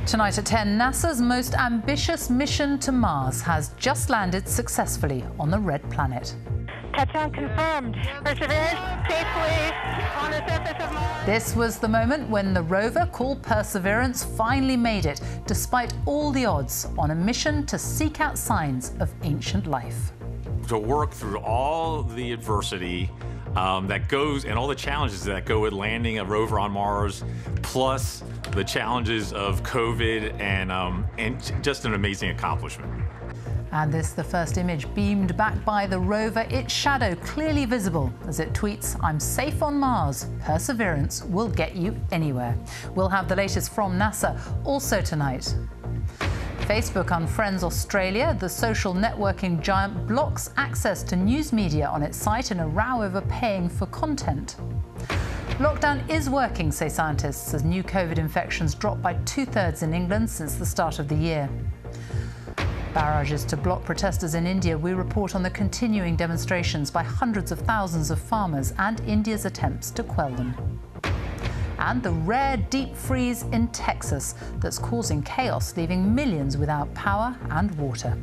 Tonight at 10, NASA's most ambitious mission to Mars has just landed successfully on the red planet. Touchdown confirmed. Perseverance safely on the surface of Mars. This was the moment when the rover called Perseverance finally made it, despite all the odds, on a mission to seek out signs of ancient life. To work through all the adversity that goes and all the challenges that go with landing a rover on Mars, plus the challenges of COVID and just an amazing accomplishment. And this, the first image beamed back by the rover, its shadow clearly visible as it tweets, "I'm safe on Mars. Perseverance will get you anywhere." We'll have the latest from NASA also tonight. Facebook unfriends Australia. The social networking giant blocks access to news media on its site in a row over paying for content. Lockdown is working, say scientists, as new COVID infections drop by 2/3 in England since the start of the year. Barrages to block protesters in India. We report on the continuing demonstrations by hundreds of thousands of farmers and India's attempts to quell them. And the rare deep freeze in Texas that's causing chaos, leaving millions without power and water.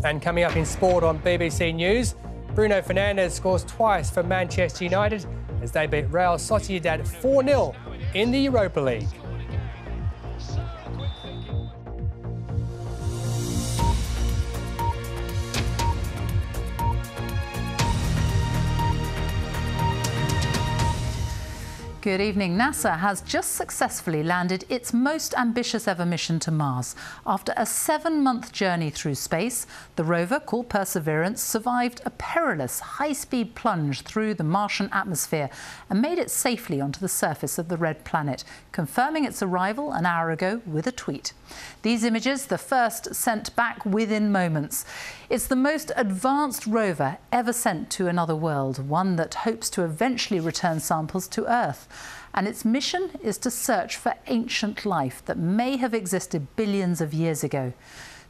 And coming up in sport on BBC News, Bruno Fernandes scores twice for Manchester United as they beat Real Sociedad 4-0 in the Europa League. Good evening. NASA has just successfully landed its most ambitious ever mission to Mars. After a 7-month journey through space, the rover called Perseverance survived a perilous high-speed plunge through the Martian atmosphere and made it safely onto the surface of the red planet, confirming its arrival an hour ago with a tweet. These images, the first sent back within moments. It's the most advanced rover ever sent to another world, one that hopes to eventually return samples to Earth. And its mission is to search for ancient life that may have existed billions of years ago.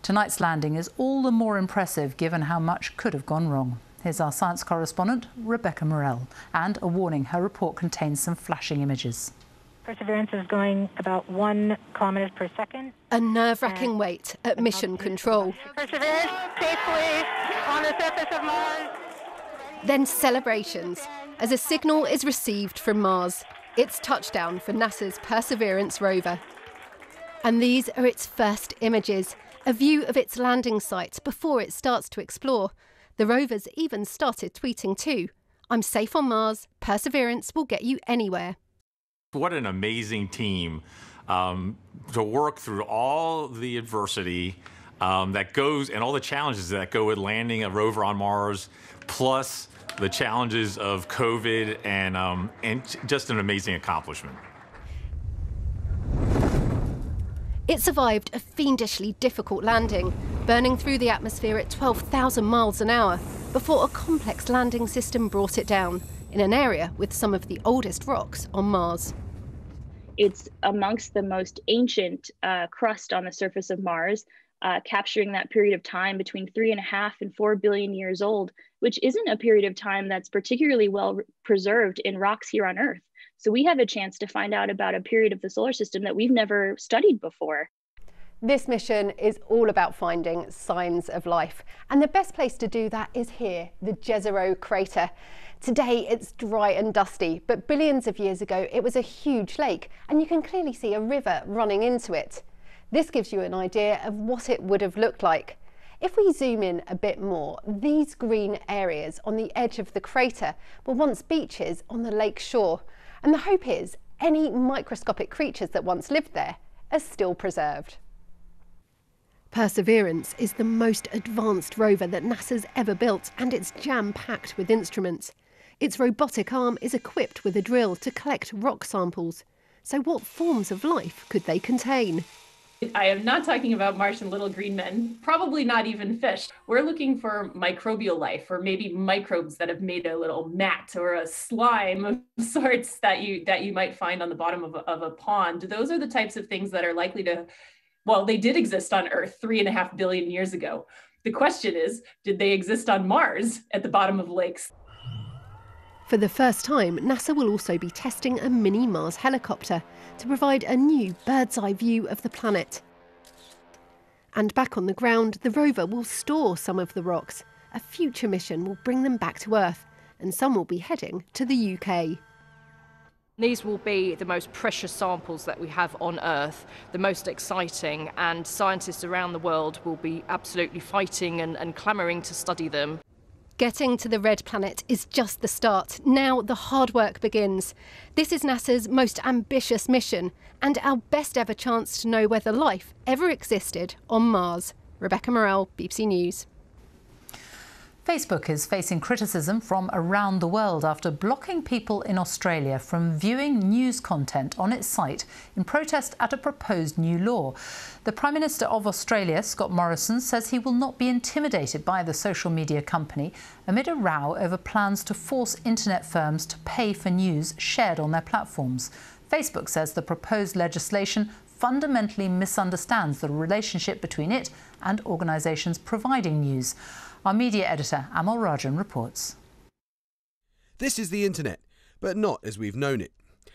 Tonight's landing is all the more impressive given how much could have gone wrong. Here's our science correspondent, Rebecca Morell, and a warning: her report contains some flashing images. Perseverance is going about 1 kilometer per second. A nerve-wracking wait at mission control. Perseverance safely on the surface of Mars. Then celebrations as a signal is received from Mars. It's touchdown for NASA's Perseverance rover. And these are its first images, a view of its landing site before it starts to explore. The rover's even started tweeting too. "I'm safe on Mars. Perseverance will get you anywhere." What an amazing team to work through all the adversity that goes and all the challenges that go with landing a rover on Mars, plus the challenges of COVID and just an amazing accomplishment. It survived a fiendishly difficult landing, burning through the atmosphere at 12,000 miles an hour before a complex landing system brought it down in an area with some of the oldest rocks on Mars. It's amongst the most ancient crust on the surface of Mars, capturing that period of time between 3.5 and 4 billion years old, which isn't a period of time that's particularly well preserved in rocks here on Earth. So we have a chance to find out about a period of the solar system that we've never studied before. This mission is all about finding signs of life, and the best place to do that is here, the Jezero crater. Today it's dry and dusty, but billions of years ago it was a huge lake, and you can clearly see a river running into it. This gives you an idea of what it would have looked like. If we zoom in a bit more, these green areas on the edge of the crater were once beaches on the lake shore, and the hope is any microscopic creatures that once lived there are still preserved. Perseverance is the most advanced rover that NASA's ever built, and it's jam-packed with instruments. Its robotic arm is equipped with a drill to collect rock samples. So what forms of life could they contain? I am not talking about Martian little green men, probably not even fish. We're looking for microbial life, or maybe microbes that have made a little mat or a slime of sorts that you might find on the bottom of a pond. Those are the types of things that are likely to, well, they did exist on Earth 3.5 billion years ago. The question is, did they exist on Mars at the bottom of lakes? For the first time, NASA will also be testing a mini Mars helicopter to provide a new bird's-eye view of the planet. And back on the ground, the rover will store some of the rocks. A future mission will bring them back to Earth, and some will be heading to the UK. These will be the most precious samples that we have on Earth, the most exciting, and scientists around the world will be absolutely fighting and clamouring to study them. Getting to the red planet is just the start. Now the hard work begins. This is NASA's most ambitious mission and our best ever chance to know whether life ever existed on Mars. Rebecca Morrell, BBC News. Facebook is facing criticism from around the world after blocking people in Australia from viewing news content on its site in protest at a proposed new law. The Prime Minister of Australia, Scott Morrison, says he will not be intimidated by the social media company amid a row over plans to force internet firms to pay for news shared on their platforms. Facebook says the proposed legislation fundamentally misunderstands the relationship between it and organisations providing news. Our media editor, Amal Rajan, reports. This is the internet, but not as we've known it.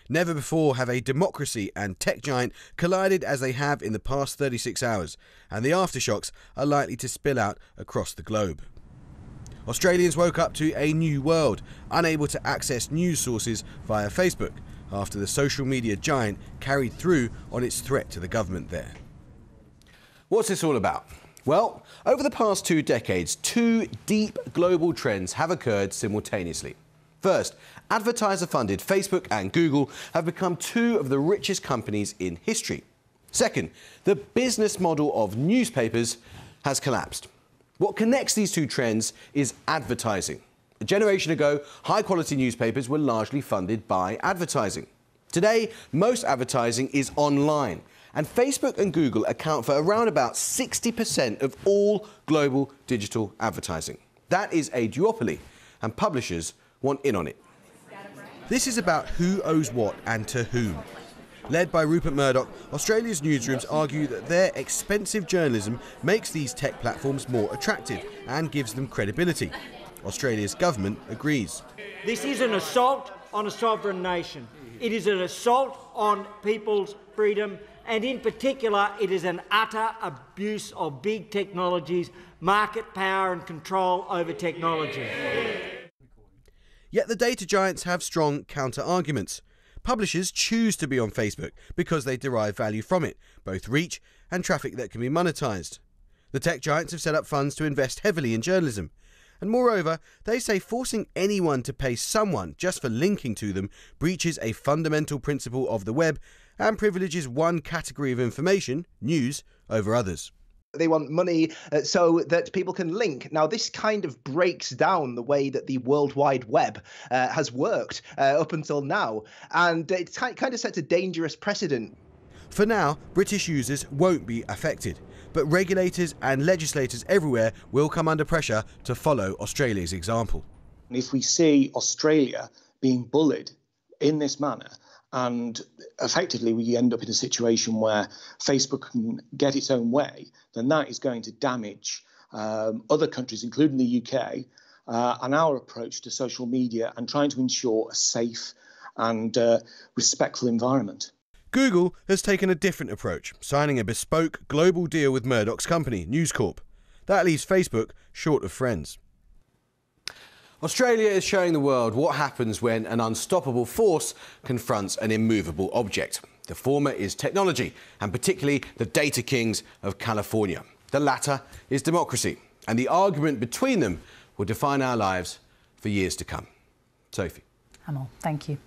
Never before have a democracy and tech giant collided as they have in the past 36 hours, and the aftershocks are likely to spill out across the globe. Australians woke up to a new world, unable to access news sources via Facebook, after the social media giant carried through on its threat to the government there. What's this all about? Well, over the past 2 decades, 2 deep global trends have occurred simultaneously. First, advertiser-funded Facebook and Google have become 2 of the richest companies in history. Second, the business model of newspapers has collapsed. What connects these 2 trends is advertising. A generation ago, high-quality newspapers were largely funded by advertising. Today, most advertising is online. And Facebook and Google account for around about 60% of all global digital advertising. That is a duopoly, and publishers want in on it. This is about who owes what and to whom. Led by Rupert Murdoch, Australia's newsrooms argue that their expensive journalism makes these tech platforms more attractive and gives them credibility. Australia's government agrees. This is an assault on a sovereign nation. It is an assault on people's freedom. And in particular, it is an utter abuse of big technologies, market power and control over technology. Yet the data giants have strong counter-arguments. Publishers choose to be on Facebook because they derive value from it, both reach and traffic that can be monetised. The tech giants have set up funds to invest heavily in journalism. And moreover, they say forcing anyone to pay someone just for linking to them breaches a fundamental principle of the web and privileges one category of information, news, over others. They want money so that people can link. Now, this kind of breaks down the way that the World Wide Web has worked up until now, and it kind of sets a dangerous precedent. For now, British users won't be affected, but regulators and legislators everywhere will come under pressure to follow Australia's example. If we see Australia being bullied in this manner, and effectively we end up in a situation where Facebook can get its own way, then that is going to damage other countries, including the UK, and our approach to social media and trying to ensure a safe and respectful environment. Google has taken a different approach, signing a bespoke global deal with Murdoch's company, News Corp. That leaves Facebook short of friends. Australia is showing the world what happens when an unstoppable force confronts an immovable object. The former is technology, and particularly the data kings of California. The latter is democracy, and the argument between them will define our lives for years to come. Sophie. Amal, thank you.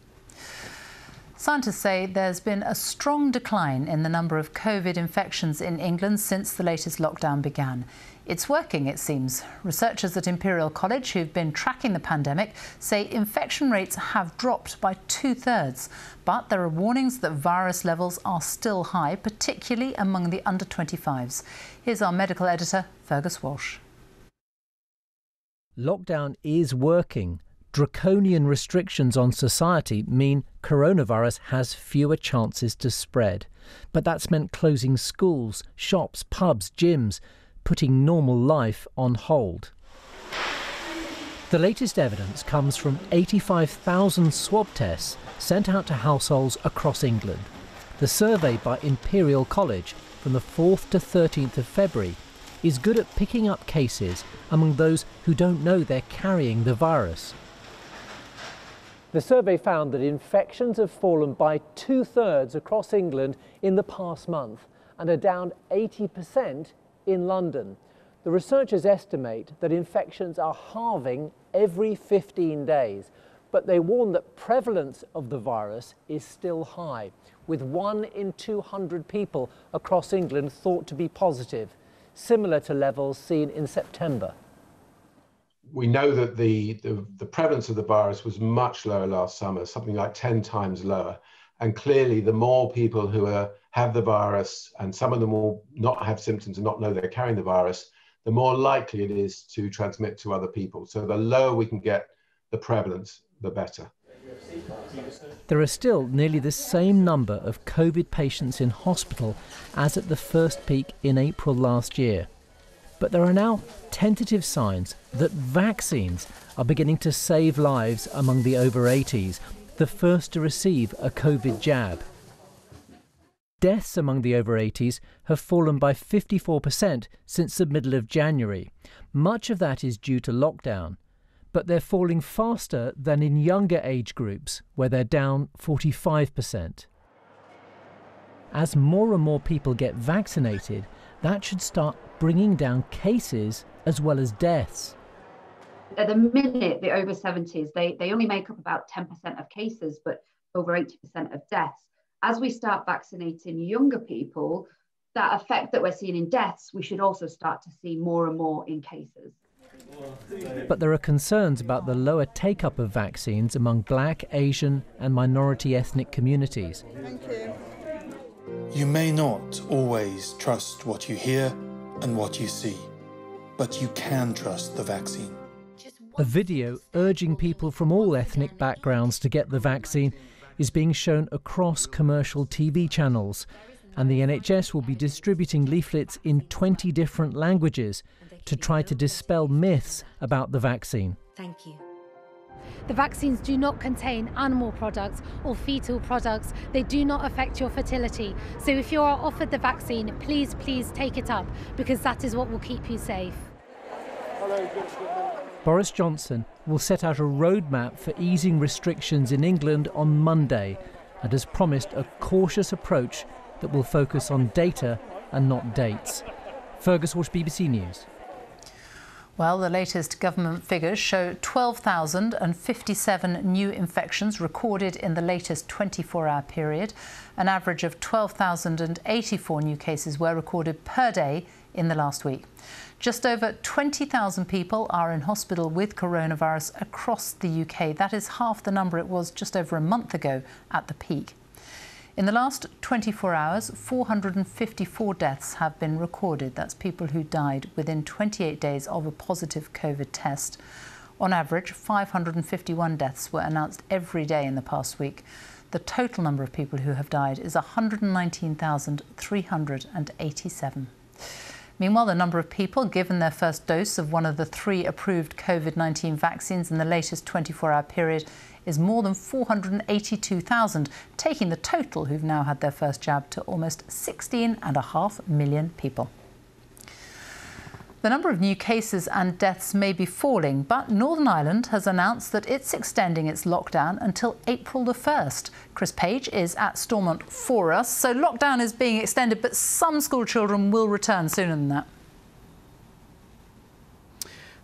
Scientists say there's been a strong decline in the number of COVID infections in England since the latest lockdown began. It's working, it seems. Researchers at Imperial College, who've been tracking the pandemic, say infection rates have dropped by 2/3. But there are warnings that virus levels are still high, particularly among the under-25s. Here's our medical editor, Fergus Walsh. Lockdown is working. Draconian restrictions on society mean coronavirus has fewer chances to spread. But that's meant closing schools, shops, pubs, gyms, putting normal life on hold. The latest evidence comes from 85,000 swab tests sent out to households across England. The survey by Imperial College from the 4th to 13th of February is good at picking up cases among those who don't know they're carrying the virus. The survey found that infections have fallen by 2/3 across England in the past month and are down 80% in London. The researchers estimate that infections are halving every 15 days, but they warn that prevalence of the virus is still high, with 1 in 200 people across England thought to be positive, similar to levels seen in September. We know that the prevalence of the virus was much lower last summer, something like 10 times lower. And clearly, the more people who have the virus, and some of them will not have symptoms and not know they're carrying the virus, the more likely it is to transmit to other people. So the lower we can get the prevalence, the better. There are still nearly the same number of COVID patients in hospital as at the first peak in April last year. But there are now tentative signs that vaccines are beginning to save lives among the over 80s, the first to receive a COVID jab. Deaths among the over 80s have fallen by 54% since the middle of January. Much of that is due to lockdown, but they're falling faster than in younger age groups, where they're down 45%. As more and more people get vaccinated, that should start bringing down cases as well as deaths. At the minute, the over 70s, they only make up about 10% of cases, but over 80% of deaths. As we start vaccinating younger people, that effect that we're seeing in deaths, we should also start to see more and more in cases. But there are concerns about the lower take-up of vaccines among Black, Asian and minority ethnic communities. Thank you. You may not always trust what you hear and what you see, but you can trust the vaccine. A video urging people from all ethnic backgrounds to get the vaccine is being shown across commercial TV channels, and the NHS will be distributing leaflets in 20 different languages to try to dispel myths about the vaccine. Thank you. The vaccines do not contain animal products or fetal products. They do not affect your fertility. So if you are offered the vaccine, please take it up, because that is what will keep you safe. Boris Johnson will set out a roadmap for easing restrictions in England on Monday and has promised a cautious approach that will focus on data and not dates. Fergus Walsh, BBC News. Well, the latest government figures show 12,057 new infections recorded in the latest 24-hour period. An average of 12,084 new cases were recorded per day in the last week. Just over 20,000 people are in hospital with coronavirus across the UK. That is half the number it was just over a month ago at the peak. In the last 24 hours, 454 deaths have been recorded. That's people who died within 28 days of a positive COVID test. On average, 551 deaths were announced every day in the past week. The total number of people who have died is 119,387. Meanwhile, the number of people given their first dose of one of the 3 approved COVID-19 vaccines in the latest 24-hour period is more than 482,000, taking the total who've now had their first jab to almost 16.5 million people. The number of new cases and deaths may be falling, but Northern Ireland has announced that it's extending its lockdown until April the 1st. Chris Page is at Stormont for us. So lockdown is being extended, but some school children will return sooner than that.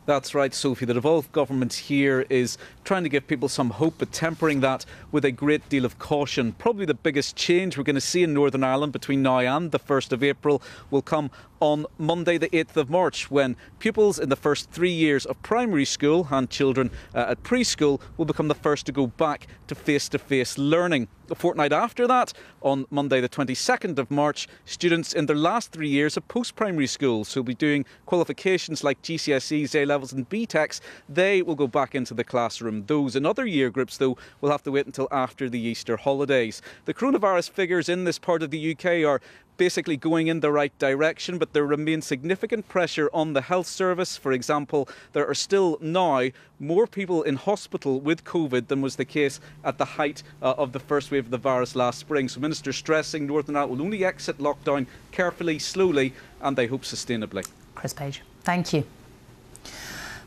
That's right, Sophie. The devolved government here is trying to give people some hope, but tempering that with a great deal of caution. Probably the biggest change we're going to see in Northern Ireland between now and the 1st of April will come on Monday the 8th of March, when pupils in the first 3 years of primary school and children at preschool will become the first to go back to face-to-face learning. A fortnight after that, on Monday the 22nd of March, students in their last 3 years of post-primary school, so will be doing qualifications like GCSEs, A-levels and BTECs, they will go back into the classroom. Those in other year groups, though, will have to wait until after the Easter holidays. The coronavirus figures in this part of the UK are basically going in the right direction, but there remains significant pressure on the health service. For example, there are still now more people in hospital with COVID than was the case at the height of the first wave of the virus last spring. So Minister stressing Northern Ireland will only exit lockdown carefully, slowly, and they hope sustainably. Chris Page, thank you.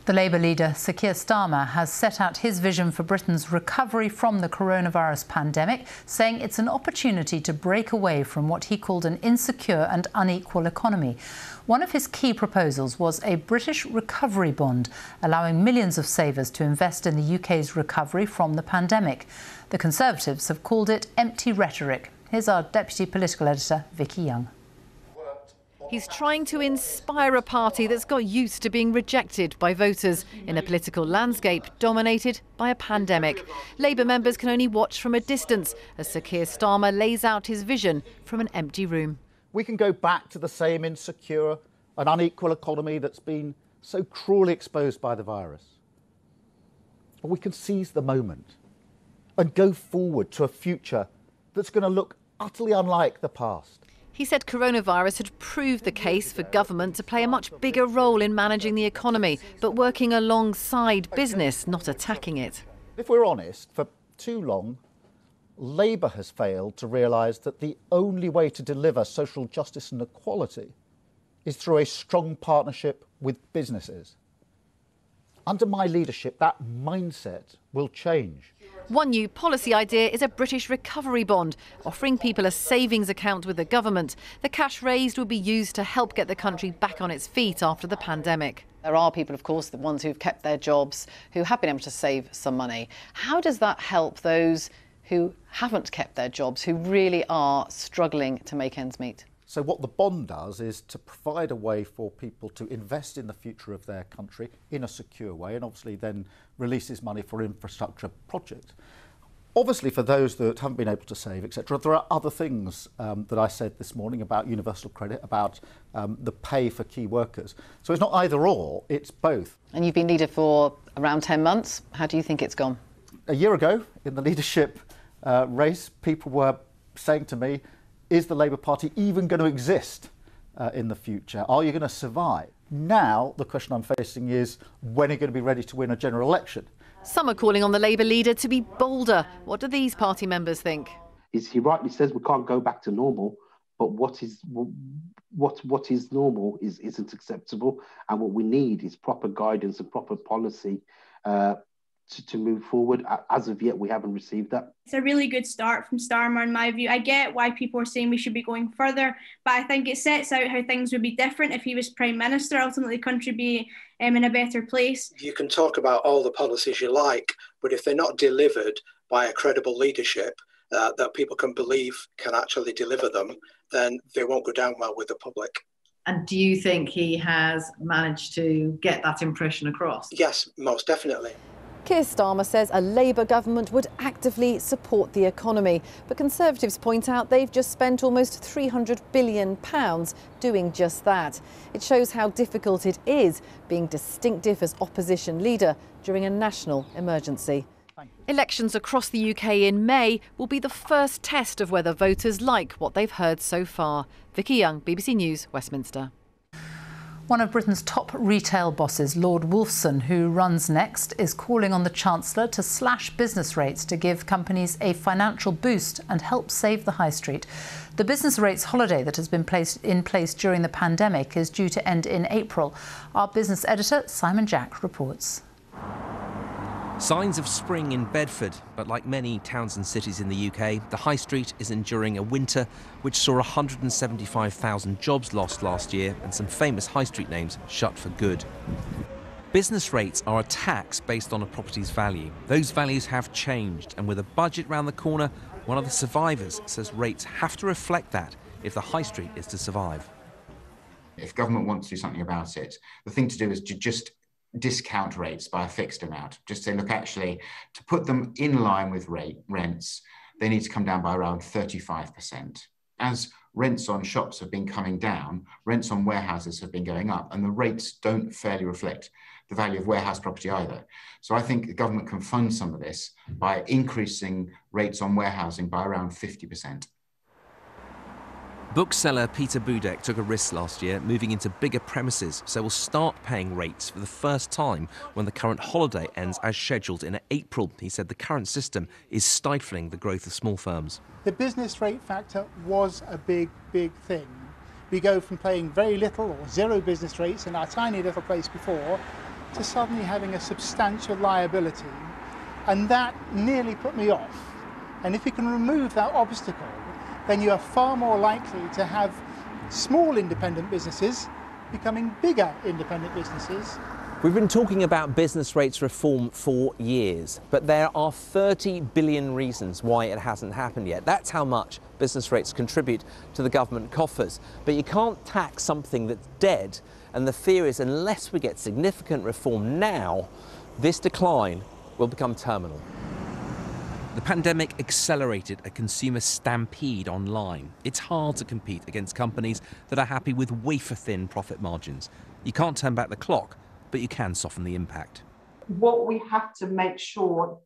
The Labour leader, Sir Keir Starmer, has set out his vision for Britain's recovery from the coronavirus pandemic, saying it's an opportunity to break away from what he called an insecure and unequal economy. One of his key proposals was a British recovery bond, allowing millions of savers to invest in the UK's recovery from the pandemic. The Conservatives have called it empty rhetoric. Here's our Deputy Political Editor, Vicky Young. He's trying to inspire a party that's got used to being rejected by voters in a political landscape dominated by a pandemic. Labour members can only watch from a distance as Sir Keir Starmer lays out his vision from an empty room. We can go back to the same insecure and unequal economy that's been so cruelly exposed by the virus. Or we can seize the moment and go forward to a future that's going to look utterly unlike the past. He said coronavirus had proved the case for government to play a much bigger role in managing the economy, but working alongside business, not attacking it. If we're honest, for too long, Labour has failed to realise that the only way to deliver social justice and equality is through a strong partnership with businesses. Under my leadership, that mindset will change. One new policy idea is a British recovery bond, offering people a savings account with the government. The cash raised will be used to help get the country back on its feet after the pandemic. There are people, of course, the ones who've kept their jobs, who have been able to save some money. How does that help those who haven't kept their jobs, who really are struggling to make ends meet? So what the bond does is to provide a way for people to invest in the future of their country in a secure way, and obviously then releases money for infrastructure projects. Obviously, for those that haven't been able to save, etc., there are other things that I said this morning about universal credit, about the pay for key workers. So it's not either or, it's both. And you've been leader for around 10 months. How do you think it's gone? A year ago, in the leadership race, people were saying to me, is the Labour Party even going to exist in the future? Are you going to survive? Now, the question I'm facing is, when are you going to be ready to win a general election? Some are calling on the Labour leader to be bolder. What do these party members think? He rightly says we can't go back to normal, but what is normal isn't acceptable, and what we need is proper guidance and proper policy to move forward. As of yet, we haven't received that. It's a really good start from Starmer, in my view. I get why people are saying we should be going further, but I think it sets out how things would be different if he was Prime Minister. Ultimately, the country would be in a better place. You can talk about all the policies you like, but if they're not delivered by a credible leadership that people can believe can actually deliver them, then they won't go down well with the public. And do you think he has managed to get that impression across? Yes, most definitely. Keir Starmer says a Labour government would actively support the economy, but Conservatives point out they've just spent almost £300 billion doing just that. It shows how difficult it is being distinctive as opposition leader during a national emergency. Elections across the UK in May will be the first test of whether voters like what they've heard so far. Vicky Young, BBC News, Westminster. One of Britain's top retail bosses, Lord Wolfson, who runs Next, is calling on the Chancellor to slash business rates to give companies a financial boost and help save the high street. The business rates holiday that has been in place during the pandemic is due to end in April. Our business editor, Simon Jack, reports. Signs of spring in Bedford, but like many towns and cities in the UK, the High Street is enduring a winter which saw 175,000 jobs lost last year and some famous High Street names shut for good. Business rates are a tax based on a property's value. Those values have changed, and with a budget round the corner, one of the survivors says rates have to reflect that if the High Street is to survive. If government wants to do something about it, the thing to do is to just discount rates by a fixed amount. Just say, look, actually, to put them in line with rents, they need to come down by around 35%. As rents on shops have been coming down, rents on warehouses have been going up, and the rates don't fairly reflect the value of warehouse property either. So I think the government can fund some of this by increasing rates on warehousing by around 50%. Bookseller Peter Budek took a risk last year, moving into bigger premises, so will start paying rates for the first time when the current holiday ends as scheduled in April. He said the current system is stifling the growth of small firms. The business rate factor was a big thing. We go from paying very little or zero business rates in our tiny little place before to suddenly having a substantial liability, and that nearly put me off. And if you can remove that obstacle, then you are far more likely to have small independent businesses becoming bigger independent businesses. We've been talking about business rates reform for years, but there are 30 billion reasons why it hasn't happened yet. That's how much business rates contribute to the government coffers. But you can't tax something that's dead, and the fear is unless we get significant reform now, this decline will become terminal. The pandemic accelerated a consumer stampede online. It's hard to compete against companies that are happy with wafer-thin profit margins. You can't turn back the clock, but you can soften the impact. What we have to make sure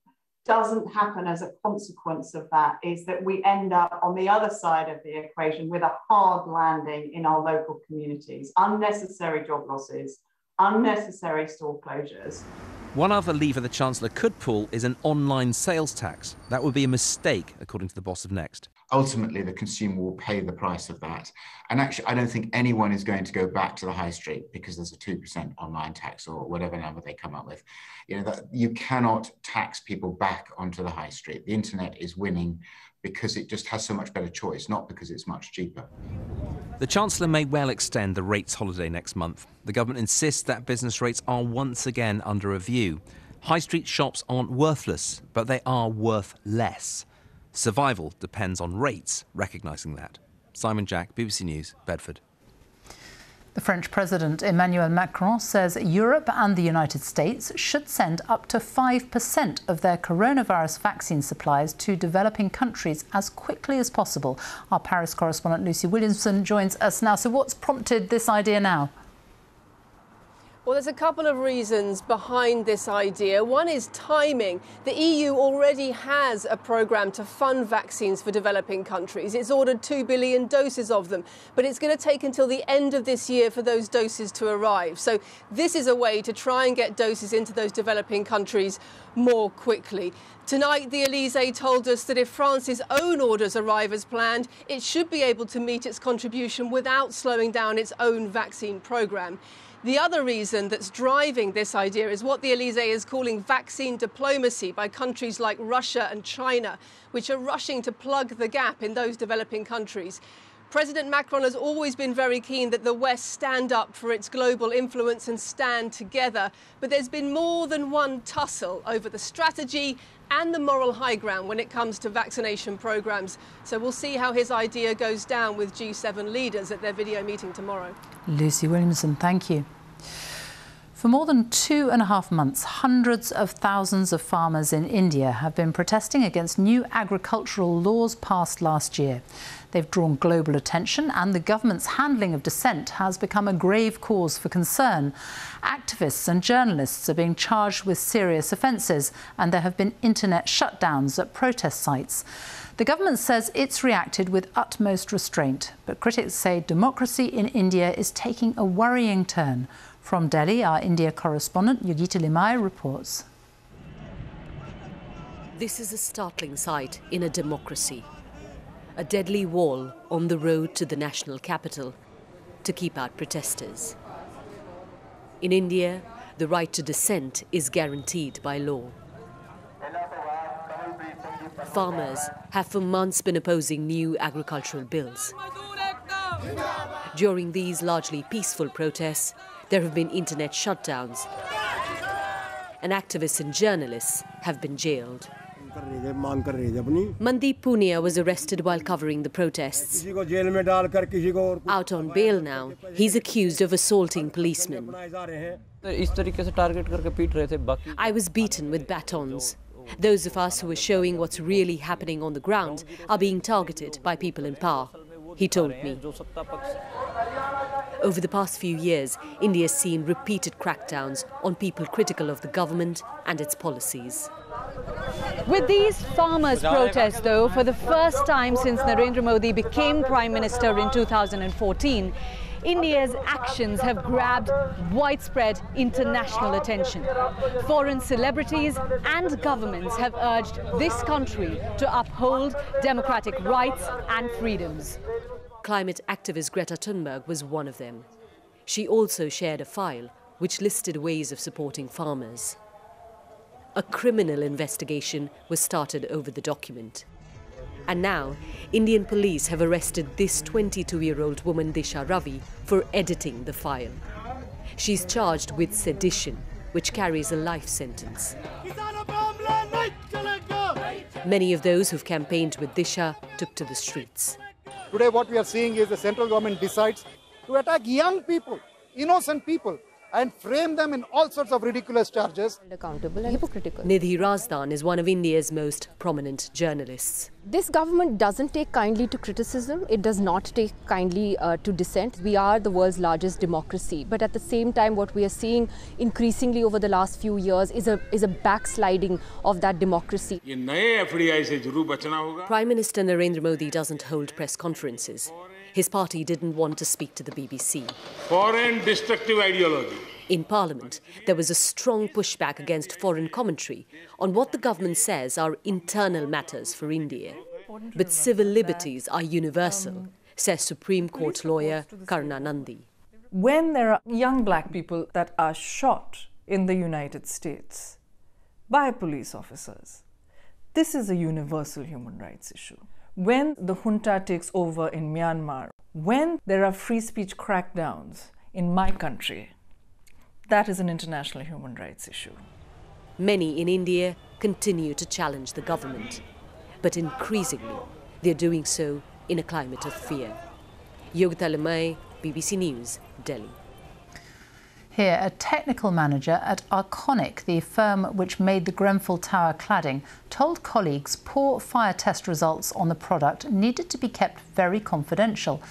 doesn't happen as a consequence of that is that we end up on the other side of the equation with a hard landing in our local communities. Unnecessary job losses, unnecessary store closures. One other lever the Chancellor could pull is an online sales tax. That would be a mistake, according to the boss of Next. Ultimately, the consumer will pay the price of that. And actually, I don't think anyone is going to go back to the high street because there's a 2% online tax or whatever number they come up with. You cannot tax people back onto the high street. The internet is winning because it just has so much better choice, not because it's much cheaper. The Chancellor may well extend the rates holiday next month. The government insists that business rates are once again under review. High street shops aren't worthless, but they are worth less. Survival depends on rates, recognising that. Simon Jack, BBC News, Bedford. The French President Emmanuel Macron says Europe and the United States should send up to 5% of their coronavirus vaccine supplies to developing countries as quickly as possible. Our Paris correspondent Lucy Williamson joins us now. So what's prompted this idea now? Well, there's a couple of reasons behind this idea. One is timing. The EU already has a programme to fund vaccines for developing countries. It's ordered 2 billion doses of them, but it's going to take until the end of this year for those doses to arrive. So this is a way to try and get doses into those developing countries more quickly. Tonight, the Elysée told us that if France's own orders arrive as planned, it should be able to meet its contribution without slowing down its own vaccine programme. The other reason that's driving this idea is what the Elysée is calling vaccine diplomacy by countries like Russia and China, which are rushing to plug the gap in those developing countries. President Macron has always been very keen that the West stand up for its global influence and stand together. But there's been more than one tussle over the strategy and the moral high ground when it comes to vaccination programmes. So we'll see how his idea goes down with G7 leaders at their video meeting tomorrow. Lucy Williamson, thank you. For more than 2.5 months, hundreds of thousands of farmers in India have been protesting against new agricultural laws passed last year. They've drawn global attention, and the government's handling of dissent has become a grave cause for concern. Activists and journalists are being charged with serious offences, and there have been internet shutdowns at protest sites. The government says it's reacted with utmost restraint, but critics say democracy in India is taking a worrying turn. From Delhi, our India correspondent Yogita Limai reports. This is a startling sight in a democracy. A deadly wall on the road to the national capital to keep out protesters. In India, the right to dissent is guaranteed by law. Farmers have for months been opposing new agricultural bills. During these largely peaceful protests, there have been internet shutdowns, and activists and journalists have been jailed. Mandeep Punia was arrested while covering the protests. Out on bail now, he's accused of assaulting policemen. I was beaten with batons. Those of us who are showing what's really happening on the ground are being targeted by people in power, he told me. Over the past few years, India's seen repeated crackdowns on people critical of the government and its policies. With these farmers' protests, though, for the first time since Narendra Modi became Prime Minister in 2014, India's actions have grabbed widespread international attention. Foreign celebrities and governments have urged this country to uphold democratic rights and freedoms. Climate activist Greta Thunberg was one of them. She also shared a file which listed ways of supporting farmers. A criminal investigation was started over the document. And now, Indian police have arrested this 22-year-old woman, Disha Ravi, for editing the file. She's charged with sedition, which carries a life sentence. Many of those who've campaigned with Disha took to the streets. Today what we are seeing is the central government decides to attack young people, innocent people, and frame them in all sorts of ridiculous charges. Accountable and hypocritical. Nidhi Razdan is one of India's most prominent journalists. This government doesn't take kindly to criticism. It does not take kindly to dissent. We are the world's largest democracy. But at the same time, what we are seeing increasingly over the last few years is a backsliding of that democracy. Prime Minister Narendra Modi doesn't hold press conferences. His party didn't want to speak to the BBC. Foreign destructive ideology. In Parliament, there was a strong pushback against foreign commentary on what the government says are internal matters for India. But civil liberties are universal, says Supreme Court lawyer Karna Nandi. When there are young black people that are shot in the United States by police officers, this is a universal human rights issue. When the junta takes over in Myanmar, when there are free speech crackdowns in my country, that is an international human rights issue. Many in India continue to challenge the government, but increasingly they're doing so in a climate of fear. Yogita Lemay, BBC News, Delhi. Here, a technical manager at Arconic, the firm which made the Grenfell Tower cladding, told colleagues poor fire test results on the product needed to be kept very confidential.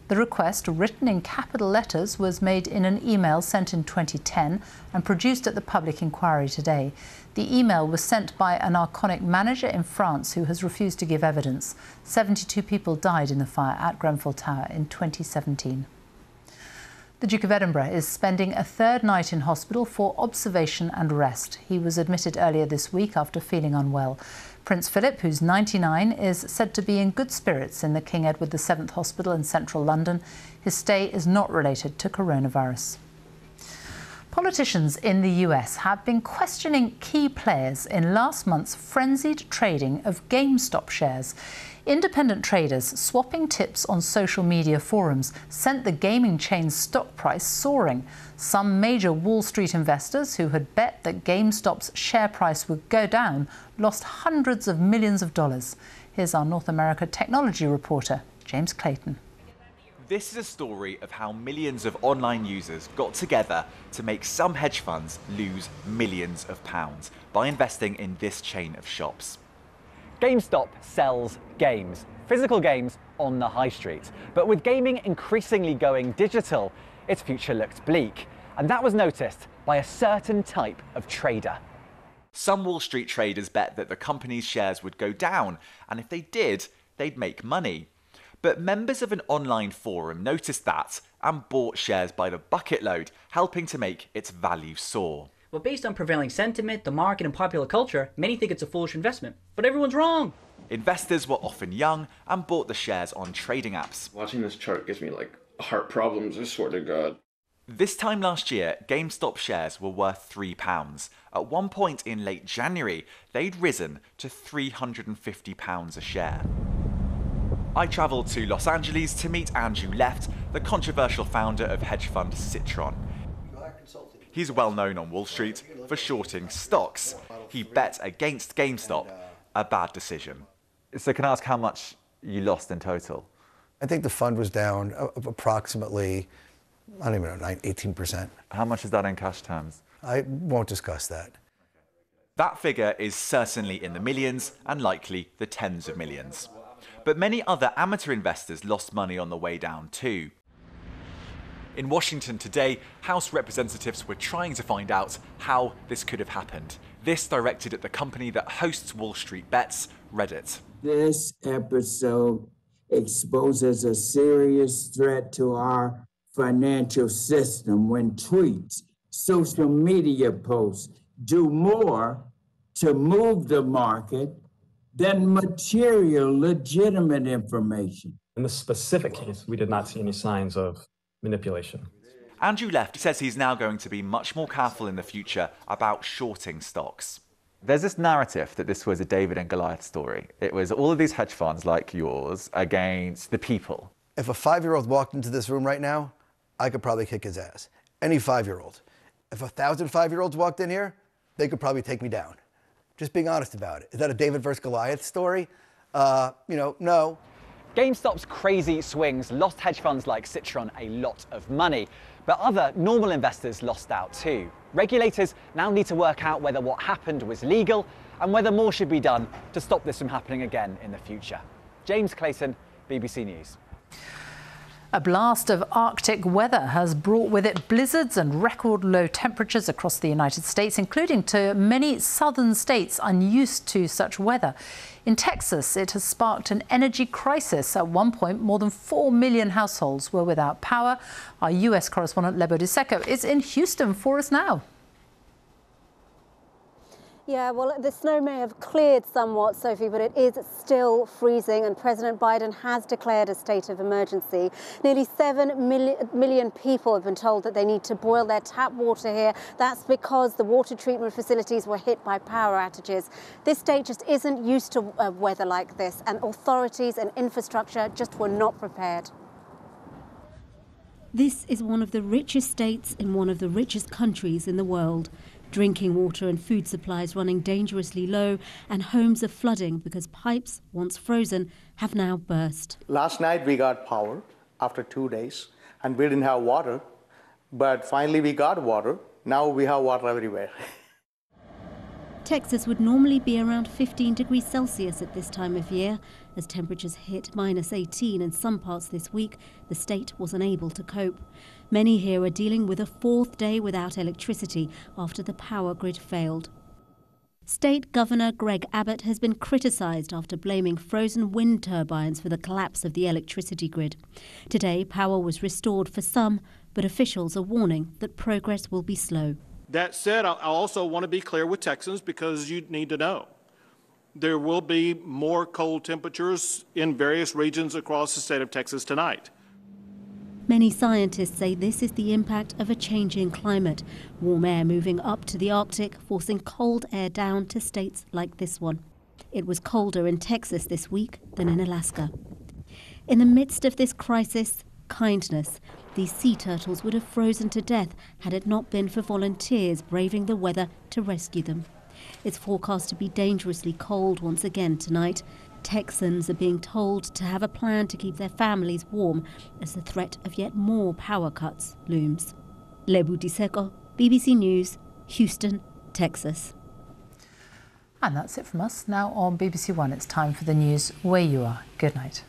The request, written in capital letters, was made in an email sent in 2010 and produced at the public inquiry today. The email was sent by an Arconic manager in France who has refused to give evidence. 72 people died in the fire at Grenfell Tower in 2017. The Duke of Edinburgh is spending a third night in hospital for observation and rest. He was admitted earlier this week after feeling unwell. Prince Philip, who's 99, is said to be in good spirits in the King Edward VII Hospital in central London. His stay is not related to coronavirus. Politicians in the US have been questioning key players in last month's frenzied trading of GameStop shares. Independent traders swapping tips on social media forums sent the gaming chain's stock price soaring. Some major Wall Street investors who had bet that GameStop's share price would go down lost hundreds of millions of dollars. Here's our North America technology reporter, James Clayton. This is a story of how millions of online users got together to make some hedge funds lose millions of pounds by investing in this chain of shops. GameStop sells games, physical games on the high street. But with gaming increasingly going digital, its future looked bleak. And that was noticed by a certain type of trader. Some Wall Street traders bet that the company's shares would go down, and if they did, they'd make money. But members of an online forum noticed that and bought shares by the bucket load, helping to make its value soar. Well, based on prevailing sentiment, the market and popular culture, many think it's a foolish investment. But everyone's wrong. Investors were often young and bought the shares on trading apps. Watching this chart gives me heart problems, I swear to God. This time last year, GameStop shares were worth £3. At one point in late January, they'd risen to £350 a share. I travelled to Los Angeles to meet Andrew Left, the controversial founder of hedge fund Citron. He's well known on Wall Street for shorting stocks. He bet against GameStop, a bad decision. So can I ask how much you lost in total? I think the fund was down approximately, I don't even know, 18%. How much is that in cash terms? I won't discuss that. That figure is certainly in the millions and likely the tens of millions. But many other amateur investors lost money on the way down too. In Washington today, House representatives were trying to find out how this could have happened. This directed at the company that hosts Wall Street Bets, Reddit. This episode exposes a serious threat to our financial system when tweets, social media posts do more to move the market than material, legitimate information. In this specific case, we did not see any signs of manipulation. Andrew Left says he's now going to be much more careful in the future about shorting stocks. There's this narrative that this was a David and Goliath story. It was all of these hedge funds like yours against the people. If a 5-year-old walked into this room right now, I could probably kick his ass. Any 5-year-old. If 1,000 5-year-olds walked in here, they could probably take me down. Just being honest about it. Is that a David versus Goliath story? No. GameStop's crazy swings lost hedge funds like Citron a lot of money, but other normal investors lost out too. Regulators now need to work out whether what happened was legal and whether more should be done to stop this from happening again in the future. James Clayton, BBC News. A blast of Arctic weather has brought with it blizzards and record low temperatures across the United States, including to many southern states unused to such weather. In Texas, it has sparked an energy crisis. At one point, more than 4 million households were without power. Our US correspondent Lebo Di Secco is in Houston for us now. Yeah, well, the snow may have cleared somewhat, Sophie, but it is still freezing, and President Biden has declared a state of emergency. Nearly 7 million people have been told that they need to boil their tap water here. That's because the water treatment facilities were hit by power outages. This state just isn't used to weather like this, and authorities and infrastructure just were not prepared. This is one of the richest states in one of the richest countries in the world. Drinking water and food supplies running dangerously low, and homes are flooding because pipes, once frozen, have now burst. Last night we got power after 2 days, and we didn't have water, but finally we got water. Now we have water everywhere. Texas would normally be around 15 degrees Celsius at this time of year. As temperatures hit -18 in some parts this week, the state was unable to cope. Many here are dealing with a 4th day without electricity after the power grid failed. State Governor Greg Abbott has been criticised after blaming frozen wind turbines for the collapse of the electricity grid. Today, power was restored for some, but officials are warning that progress will be slow. That said, I also want to be clear with Texans, because you need to know there will be more cold temperatures in various regions across the state of Texas tonight. Many scientists say this is the impact of a changing climate, warm air moving up to the Arctic, forcing cold air down to states like this one. It was colder in Texas this week than in Alaska. In the midst of this crisis, kindness. These sea turtles would have frozen to death had it not been for volunteers braving the weather to rescue them. It's forecast to be dangerously cold once again tonight. Texans are being told to have a plan to keep their families warm as the threat of yet more power cuts looms. Lebo Di Secco, BBC News, Houston, Texas. And that's it from us. Now on BBC One, it's time for the news where you are. Good night.